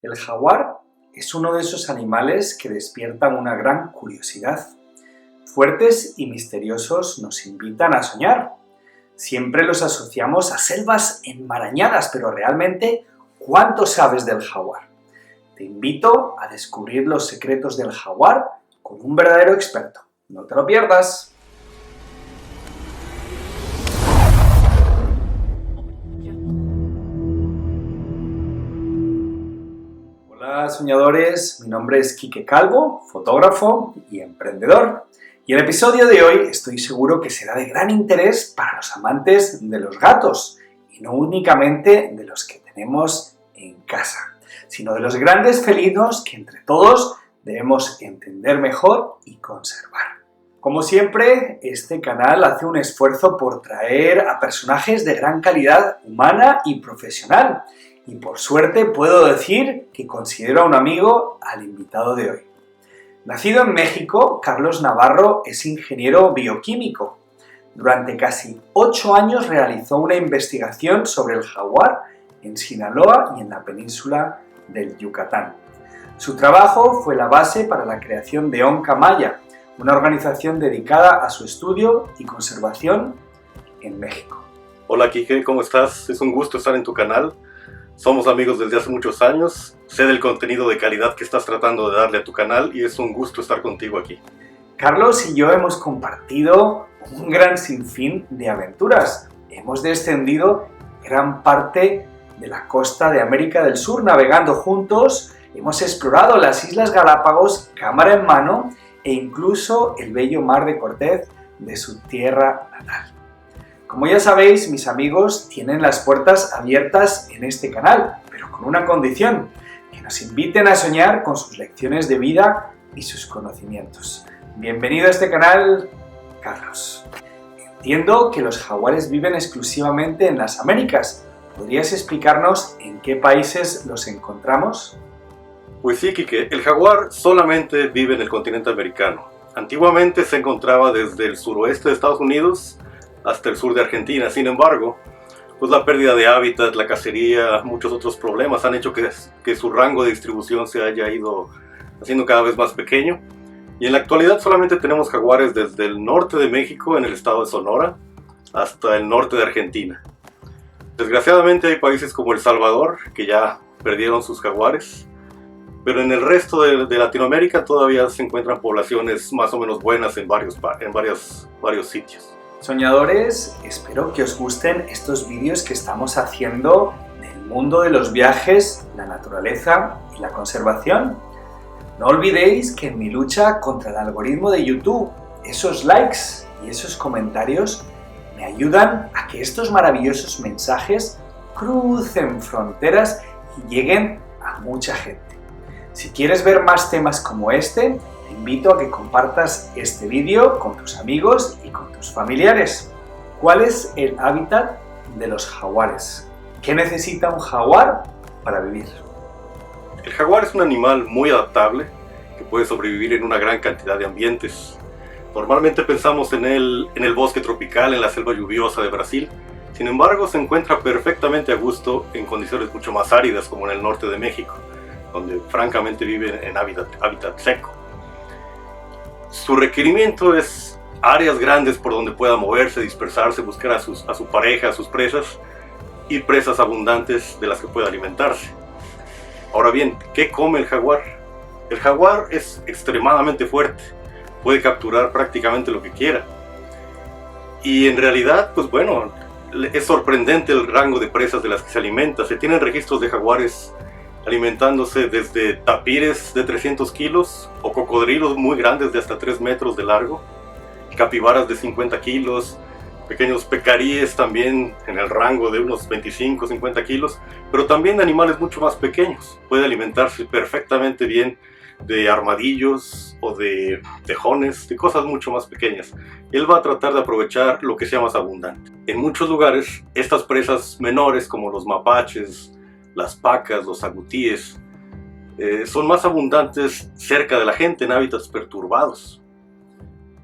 El jaguar es uno de esos animales que despiertan una gran curiosidad. Fuertes y misteriosos nos invitan a soñar. Siempre los asociamos a selvas enmarañadas, pero realmente, ¿cuánto sabes del jaguar? Te invito a descubrir los secretos del jaguar con un verdadero experto. ¡No te lo pierdas! Hola soñadores, mi nombre es Quique Calvo, fotógrafo y emprendedor. Y el episodio de hoy estoy seguro que será de gran interés para los amantes de los gatos, y no únicamente de los que tenemos en casa, sino de los grandes felinos que entre todos debemos entender mejor y conservar. Como siempre, este canal hace un esfuerzo por traer a personajes de gran calidad humana y profesional, y por suerte puedo decir que considero a un amigo al invitado de hoy. Nacido en México, Carlos Navarro es ingeniero bioquímico. Durante casi 8 años realizó una investigación sobre el jaguar en Sinaloa y en la península del Yucatán. Su trabajo fue la base para la creación de Onca Maya, una organización dedicada a su estudio y conservación en México. Hola Quique, ¿cómo estás? Es un gusto estar en tu canal. Somos amigos desde hace muchos años, sé del contenido de calidad que estás tratando de darle a tu canal y es un gusto estar contigo aquí. Carlos y yo hemos compartido un gran sinfín de aventuras. Hemos descendido gran parte de la costa de América del Sur navegando juntos, hemos explorado las Islas Galápagos cámara en mano e incluso el bello mar de Cortés de su tierra natal. Como ya sabéis, mis amigos tienen las puertas abiertas en este canal, pero con una condición, que nos inviten a soñar con sus lecciones de vida y sus conocimientos. Bienvenido a este canal, Carlos. Entiendo que los jaguares viven exclusivamente en las Américas. ¿Podrías explicarnos en qué países los encontramos? Pues sí, Quique, el jaguar solamente vive en el continente americano. Antiguamente se encontraba desde el suroeste de Estados Unidos hasta el sur de Argentina. Sin embargo, pues la pérdida de hábitat, la cacería, muchos otros problemas han hecho que su rango de distribución se haya ido haciendo cada vez más pequeño. Y en la actualidad solamente tenemos jaguares desde el norte de México, en el estado de Sonora, hasta el norte de Argentina. Desgraciadamente hay países como El Salvador que ya perdieron sus jaguares, pero en el resto de Latinoamérica todavía se encuentran poblaciones más o menos buenas en varios sitios. Soñadores, espero que os gusten estos vídeos que estamos haciendo del mundo de los viajes, la naturaleza y la conservación. No olvidéis que en mi lucha contra el algoritmo de YouTube, esos likes y esos comentarios me ayudan a que estos maravillosos mensajes crucen fronteras y lleguen a mucha gente. Si quieres ver más temas como este, te invito a que compartas este vídeo con tus amigos y con tus familiares. ¿Cuál es el hábitat de los jaguares? ¿Qué necesita un jaguar para vivir? El jaguar es un animal muy adaptable que puede sobrevivir en una gran cantidad de ambientes. Normalmente pensamos en el bosque tropical, en la selva lluviosa de Brasil. Sin embargo, se encuentra perfectamente a gusto en condiciones mucho más áridas como en el norte de México, donde francamente vive en hábitat seco. Su requerimiento es áreas grandes por donde pueda moverse, dispersarse, buscar a su pareja, a sus presas y presas abundantes de las que pueda alimentarse. Ahora bien, ¿qué come el jaguar? El jaguar es extremadamente fuerte, puede capturar prácticamente lo que quiera. Y en realidad, pues bueno, es sorprendente el rango de presas de las que se alimenta. Se tienen registros de jaguares alimentándose desde tapires de 300 kilos o cocodrilos muy grandes de hasta 3 metros de largo, capibaras de 50 kilos, pequeños pecaríes también en el rango de unos 25-50 kilos, pero también animales mucho más pequeños. Puede alimentarse perfectamente bien de armadillos o de tejones, de cosas mucho más pequeñas. Él va a tratar de aprovechar lo que sea más abundante. En muchos lugares, estas presas menores como los mapaches, las pacas, los agutíes, son más abundantes cerca de la gente en hábitats perturbados.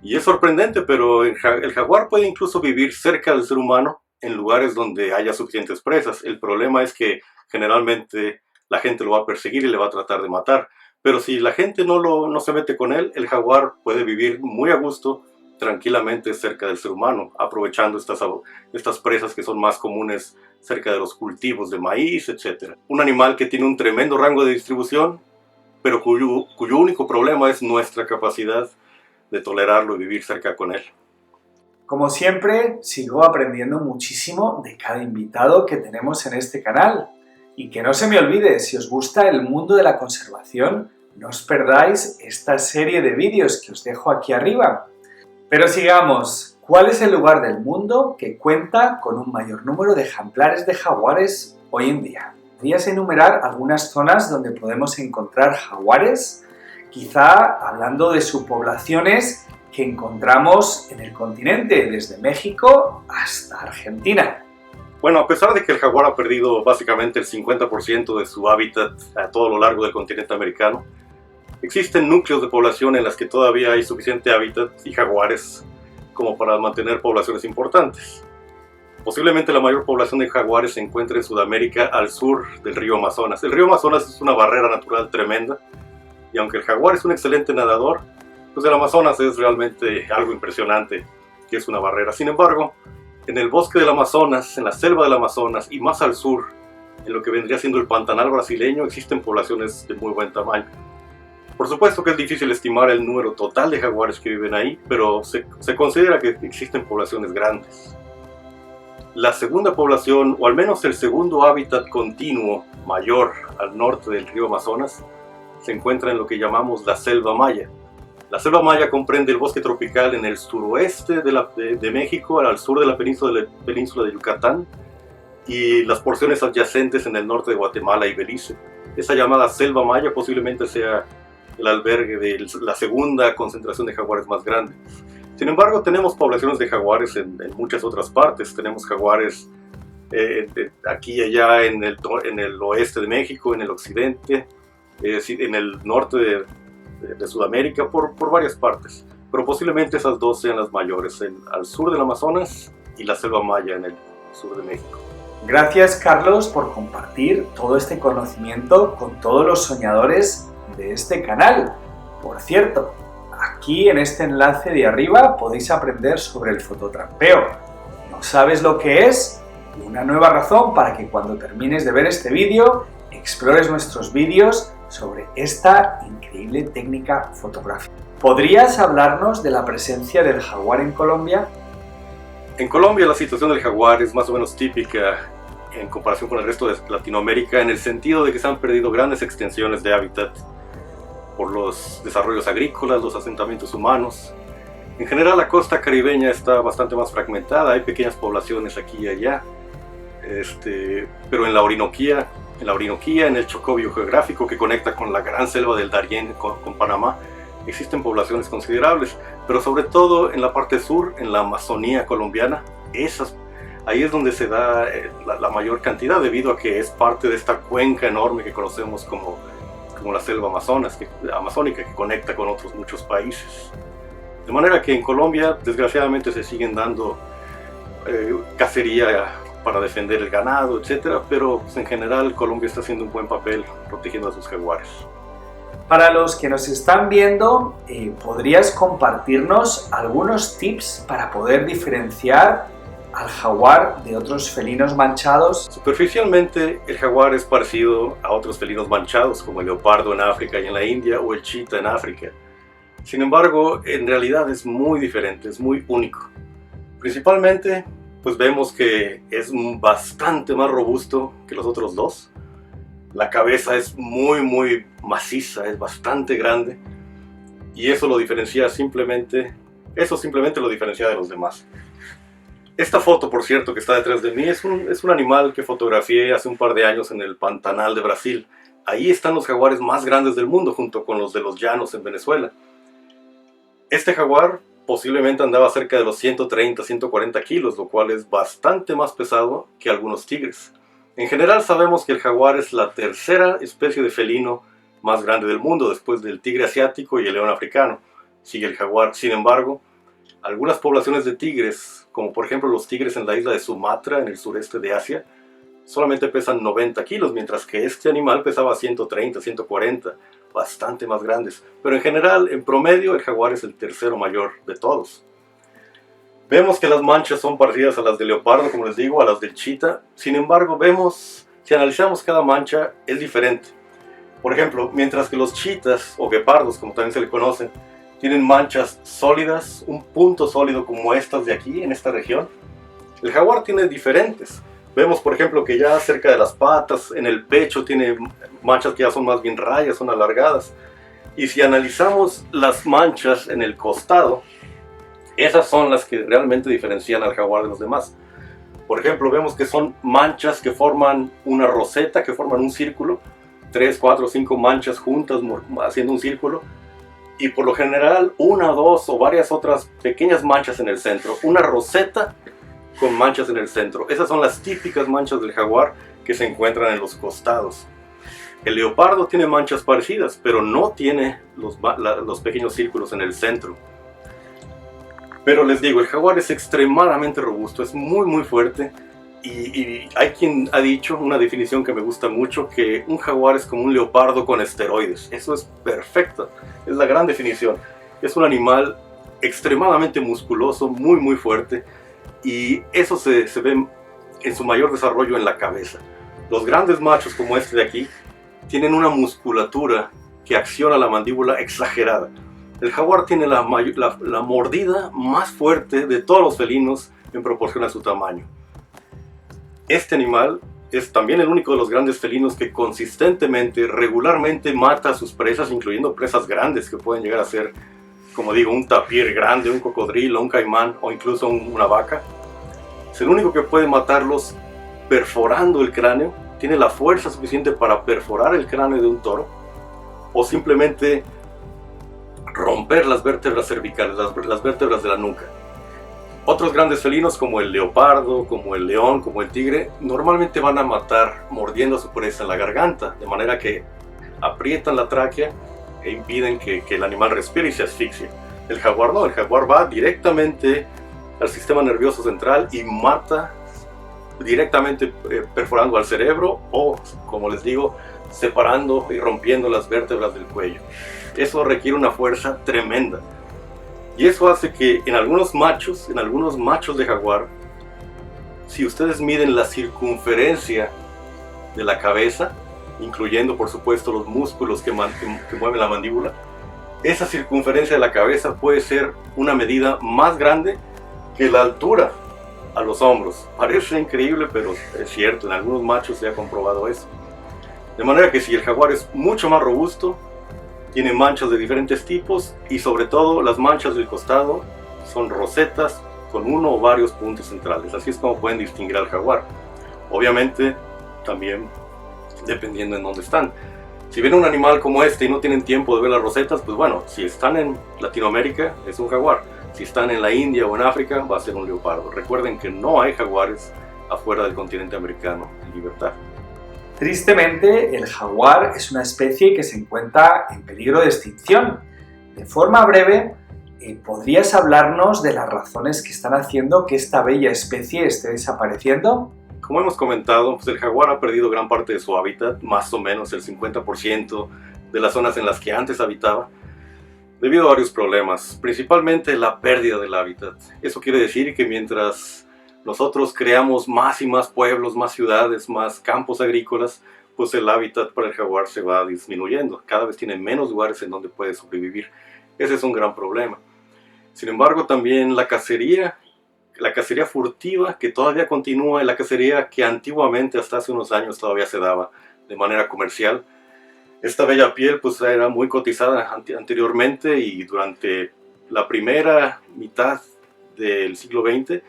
Y es sorprendente, pero el jaguar puede incluso vivir cerca del ser humano en lugares donde haya suficientes presas. El problema es que generalmente la gente lo va a perseguir y le va a tratar de matar. Pero si la gente no se mete con él, el jaguar puede vivir muy a gusto, tranquilamente cerca del ser humano, aprovechando estas presas que son más comunes cerca de los cultivos de maíz, etc. Un animal que tiene un tremendo rango de distribución, pero cuyo único problema es nuestra capacidad de tolerarlo y vivir cerca con él. Como siempre, sigo aprendiendo muchísimo de cada invitado que tenemos en este canal. Y que no se me olvide, si os gusta el mundo de la conservación, no os perdáis esta serie de vídeos que os dejo aquí arriba. Pero sigamos, ¿cuál es el lugar del mundo que cuenta con un mayor número de ejemplares de jaguares hoy en día? ¿Podrías enumerar algunas zonas donde podemos encontrar jaguares? Quizá hablando de subpoblaciones que encontramos en el continente, desde México hasta Argentina. Bueno, a pesar de que el jaguar ha perdido básicamente el 50% de su hábitat a todo lo largo del continente americano, existen núcleos de población en las que todavía hay suficiente hábitat y jaguares como para mantener poblaciones importantes. Posiblemente la mayor población de jaguares se encuentra en Sudamérica, al sur del río Amazonas. El río Amazonas es una barrera natural tremenda, y aunque el jaguar es un excelente nadador, pues el Amazonas es realmente algo impresionante, que es una barrera. Sin embargo, en el bosque del Amazonas, en la selva del Amazonas y más al sur, en lo que vendría siendo el Pantanal brasileño, existen poblaciones de muy buen tamaño. Por supuesto que es difícil estimar el número total de jaguares que viven ahí, pero se considera que existen poblaciones grandes. La segunda población, o al menos el segundo hábitat continuo mayor al norte del río Amazonas, se encuentra en lo que llamamos la selva maya. La selva maya comprende el bosque tropical en el suroeste de México, al sur de la península de Yucatán, y las porciones adyacentes en el norte de Guatemala y Belice. Esa llamada selva maya posiblemente sea el albergue de la segunda concentración de jaguares más grande. Sin embargo, tenemos poblaciones de jaguares en muchas otras partes. Tenemos jaguares aquí y allá en el oeste de México, en el occidente, en el norte de Sudamérica, por varias partes, pero posiblemente esas dos sean las mayores, al sur del Amazonas y la selva maya en el sur de México. Gracias, Carlos, por compartir todo este conocimiento con todos los soñadores de este canal. Por cierto, aquí en este enlace de arriba podéis aprender sobre el fototrampeo. ¿No sabes lo que es? Una nueva razón para que cuando termines de ver este vídeo explores nuestros vídeos sobre esta increíble técnica fotográfica. ¿Podrías hablarnos de la presencia del jaguar en Colombia? En Colombia la situación del jaguar es más o menos típica en comparación con el resto de Latinoamérica, en el sentido de que se han perdido grandes extensiones de hábitat por los desarrollos agrícolas, los asentamientos humanos. En general la costa caribeña está bastante más fragmentada, hay pequeñas poblaciones aquí y allá, pero en la Orinoquía, en el Chocó biogeográfico que conecta con la gran selva del Darién con Panamá, existen poblaciones considerables, pero sobre todo en la parte sur, en la Amazonía colombiana, ahí es donde se da la mayor cantidad, debido a que es parte de esta cuenca enorme que conocemos como la selva amazónica, que conecta con otros muchos países. De manera que en Colombia, desgraciadamente, se siguen dando cacería para defender el ganado, etc. Pero pues, en general Colombia está haciendo un buen papel protegiendo a sus jaguares. Para los que nos están viendo, ¿podrías compartirnos algunos tips para poder diferenciar al jaguar de otros felinos manchados? Superficialmente, el jaguar es parecido a otros felinos manchados, como el leopardo en África y en la India, o el chita en África. Sin embargo, en realidad es muy diferente, es muy único. Principalmente, pues vemos que es bastante más robusto que los otros dos. La cabeza es muy maciza, es bastante grande, y eso simplemente lo diferencia de los demás. Esta foto, por cierto, que está detrás de mí, es un animal que fotografié hace un par de años en el Pantanal de Brasil. Ahí están los jaguares más grandes del mundo, junto con los de los llanos en Venezuela. Este jaguar posiblemente andaba cerca de los 130, 140 kilos, lo cual es bastante más pesado que algunos tigres. En general sabemos que el jaguar es la tercera especie de felino más grande del mundo, después del tigre asiático y el león africano. Sigue el jaguar. Sin embargo, algunas poblaciones de tigres, como por ejemplo los tigres en la isla de Sumatra, en el sureste de Asia, solamente pesan 90 kilos, mientras que este animal pesaba 130, 140, bastante más grandes. Pero en general, en promedio, el jaguar es el tercero mayor de todos. Vemos que las manchas son parecidas a las del leopardo, como les digo, a las del chita. Sin embargo, si analizamos cada mancha, es diferente. Por ejemplo, mientras que los chitas, o guepardos, como también se le conocen, tienen manchas sólidas, un punto sólido como estas de aquí, en esta región, el jaguar tiene diferentes. Vemos, por ejemplo, que ya cerca de las patas, en el pecho, tiene manchas que ya son más bien rayas, son alargadas. Y si analizamos las manchas en el costado, esas son las que realmente diferencian al jaguar de los demás. Por ejemplo, vemos que son manchas que forman una roseta, que forman un círculo, 3, 4, 5 manchas juntas haciendo un círculo, y por lo general una, dos o varias otras pequeñas manchas en el centro, una roseta con manchas en el centro. Esas son las típicas manchas del jaguar que se encuentran en los costados. El leopardo tiene manchas parecidas, pero no tiene los pequeños círculos en el centro. Pero les digo, el jaguar es extremadamente robusto, es muy fuerte. Y hay quien ha dicho, una definición que me gusta mucho, que un jaguar es como un leopardo con esteroides. Eso es perfecto, es la gran definición. Es un animal extremadamente musculoso, muy fuerte, y eso se ve en su mayor desarrollo en la cabeza. Los grandes machos como este de aquí tienen una musculatura que acciona la mandíbula exagerada. El jaguar tiene la mordida más fuerte de todos los felinos en proporción a su tamaño. Este animal es también el único de los grandes felinos que consistentemente, regularmente mata a sus presas, incluyendo presas grandes que pueden llegar a ser, como digo, un tapir grande, un cocodrilo, un caimán o incluso una vaca. Es el único que puede matarlos perforando el cráneo, tiene la fuerza suficiente para perforar el cráneo de un toro o simplemente romper las vértebras cervicales, las vértebras de la nuca. Otros grandes felinos como el leopardo, como el león, como el tigre, normalmente van a matar mordiendo a su presa en la garganta, de manera que aprietan la tráquea e impiden que el animal respire y se asfixie. El jaguar no, el jaguar va directamente al sistema nervioso central y mata directamente perforando al cerebro o, como les digo, separando y rompiendo las vértebras del cuello. Eso requiere una fuerza tremenda. Y eso hace que en algunos machos de jaguar, si ustedes miden la circunferencia de la cabeza, incluyendo por supuesto los músculos que mueven la mandíbula, esa circunferencia de la cabeza puede ser una medida más grande que la altura a los hombros. Parece increíble, pero es cierto, en algunos machos se ha comprobado eso. De manera que si el jaguar es mucho más robusto, tiene manchas de diferentes tipos y sobre todo las manchas del costado son rosetas con uno o varios puntos centrales. Así es como pueden distinguir al jaguar. Obviamente también dependiendo en dónde están. Si ven un animal como este y no tienen tiempo de ver las rosetas, pues bueno, si están en Latinoamérica es un jaguar. Si están en la India o en África va a ser un leopardo. Recuerden que no hay jaguares afuera del continente americano en libertad. Tristemente, el jaguar es una especie que se encuentra en peligro de extinción. De forma breve, ¿podrías hablarnos de las razones que están haciendo que esta bella especie esté desapareciendo? Como hemos comentado, pues el jaguar ha perdido gran parte de su hábitat, más o menos el 50% de las zonas en las que antes habitaba, debido a varios problemas, principalmente la pérdida del hábitat. Eso quiere decir que mientras nosotros creamos más y más pueblos, más ciudades, más campos agrícolas, pues el hábitat para el jaguar se va disminuyendo. Cada vez tiene menos lugares en donde puede sobrevivir. Ese es un gran problema. Sin embargo, también la cacería furtiva que todavía continúa, y la cacería que antiguamente, hasta hace unos años, todavía se daba de manera comercial. Esta bella piel pues era muy cotizada anteriormente y durante la primera mitad del siglo XX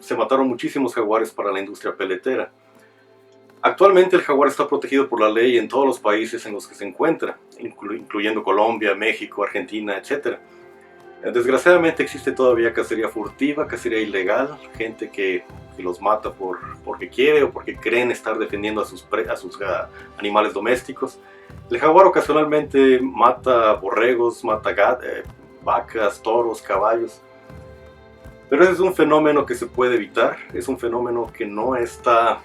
se mataron muchísimos jaguares para la industria peletera. Actualmente el jaguar está protegido por la ley en todos los países en los que se encuentra, incluyendo Colombia, México, Argentina, etc. Desgraciadamente existe todavía cacería furtiva, cacería ilegal, gente que los mata porque quiere o porque creen estar defendiendo a sus animales domésticos. El jaguar ocasionalmente mata borregos, mata vacas, toros, caballos. Pero ese es un fenómeno que se puede evitar, es un fenómeno que no está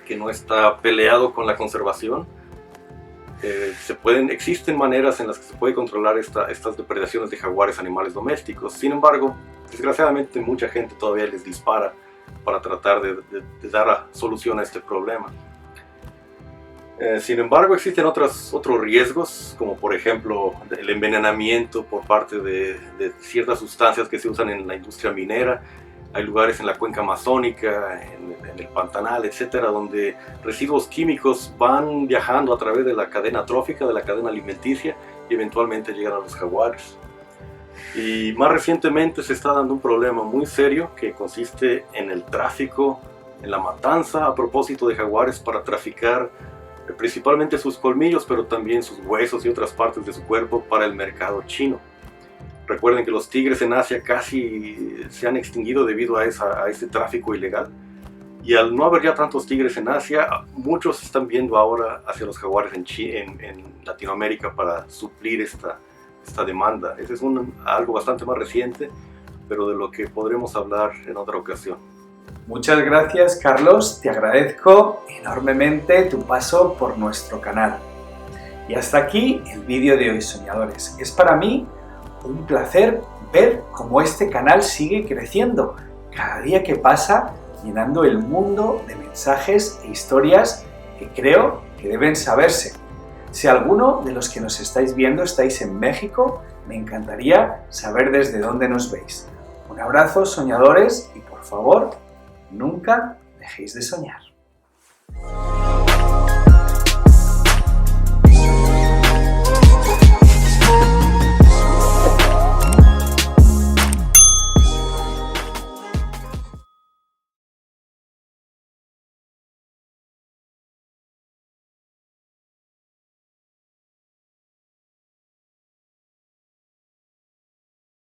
que no está peleado con la conservación. Existen maneras en las que se puede controlar estas depredaciones de jaguares, animales domésticos. Sin embargo, desgraciadamente mucha gente todavía les dispara para tratar de dar solución a este problema. Sin embargo, existen otros riesgos, como por ejemplo el envenenamiento por parte de ciertas sustancias que se usan en la industria minera. Hay lugares en la cuenca amazónica, en el Pantanal, etcétera, donde residuos químicos van viajando a través de la cadena trófica, de la cadena alimenticia, y eventualmente llegan a los jaguares. Y más recientemente se está dando un problema muy serio que consiste en el tráfico, en la matanza a propósito de jaguares para traficar principalmente sus colmillos, pero también sus huesos y otras partes de su cuerpo para el mercado chino. Recuerden que los tigres en Asia casi se han extinguido debido a ese tráfico ilegal. Y al no haber ya tantos tigres en Asia, muchos se están viendo ahora hacia los jaguares en Latinoamérica para suplir esta demanda. Ese es algo bastante más reciente, pero de lo que podremos hablar en otra ocasión. Muchas gracias, Carlos. Te agradezco enormemente tu paso por nuestro canal. Y hasta aquí el vídeo de hoy, soñadores. Es para mí un placer ver cómo este canal sigue creciendo cada día que pasa, llenando el mundo de mensajes e historias que creo que deben saberse. Si alguno de los que nos estáis viendo estáis en México, me encantaría saber desde dónde nos veis. Un abrazo, soñadores, y por favor, nunca dejéis de soñar.